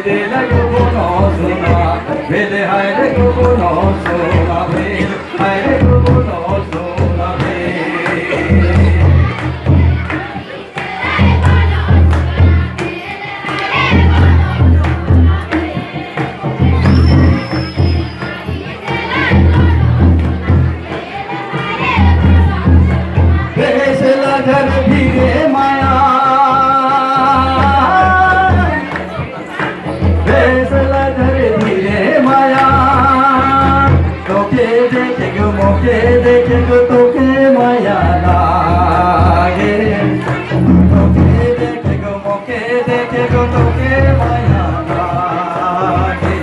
দিল গোপন সোনা বেলে হায় রে গোপন সোনা বেল হায় রে গোপন সোনা বেসলা ঘর ভিড়ে মায়া বেসলা ঘর ভিড়ে মায়া তোকে দেখে গো মোকে দেখে গো তোকে মায়া লাগে তোকে দেখে গো মোকে দেখে গো তোকে মায়া লাগে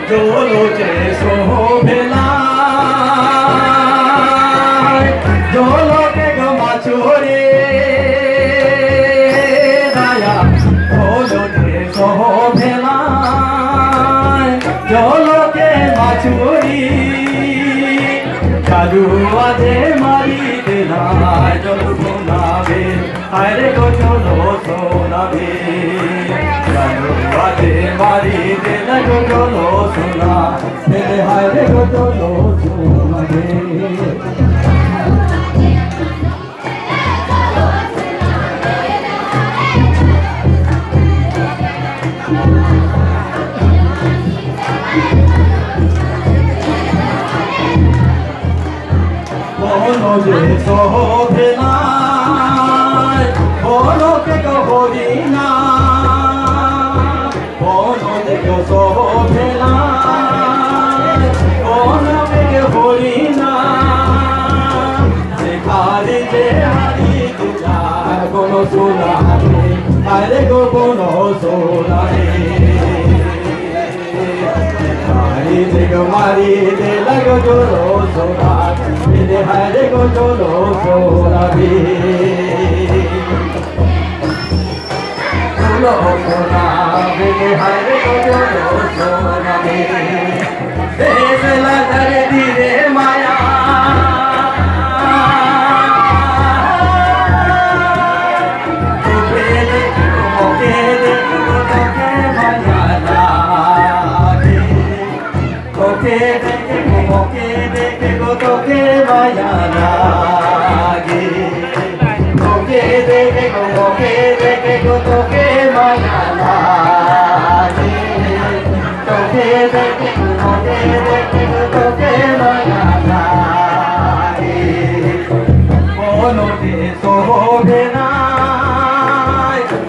জলো যে সোহেলা জলকে গো মাছুরে রায়া জলো যে সোহেলা জলকে মাছুরি চালু আজে মারি দিলা জল সোনাবে আরে গো চলো সোনাবে চালু আজে মারি দিলা গো চলো সোনা দিলে হায় রে গো চলো সোনাবে বলো যে সোহেলা বলো কে গো হরিনা বলো যে গো সোহেলা বলো কে গো হরিনা সেখানে যে হারি দিলা কোনো সোনা আরে গো কোনো সোনা মারি দে গো মারি দে লাগো জোলো সোনা দিলে হায় রে গো জোলো সোনা রে জোলো সোনা দিলে হায় রে গো জোলো সোনা রে বেসলা ধরে ধীরে মায়া তোকে দেখো মোকে দেখো তোকে মায়া লাগে তোকে দেখে গো মোকে দেখে গো তোকে মায়া লাগে তোকে দেখে গো মোকে দেখে গো তোকে মায়া লাগে তোকে দেখে গো মোকে দেখে গো তোকে মায়া লাগে বনতে সোহে না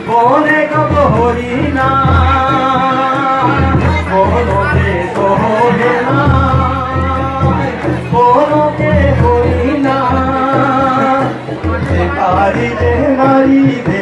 বনে গো হরিনা বনতে সোহে না বনকে হরিনা মারি দে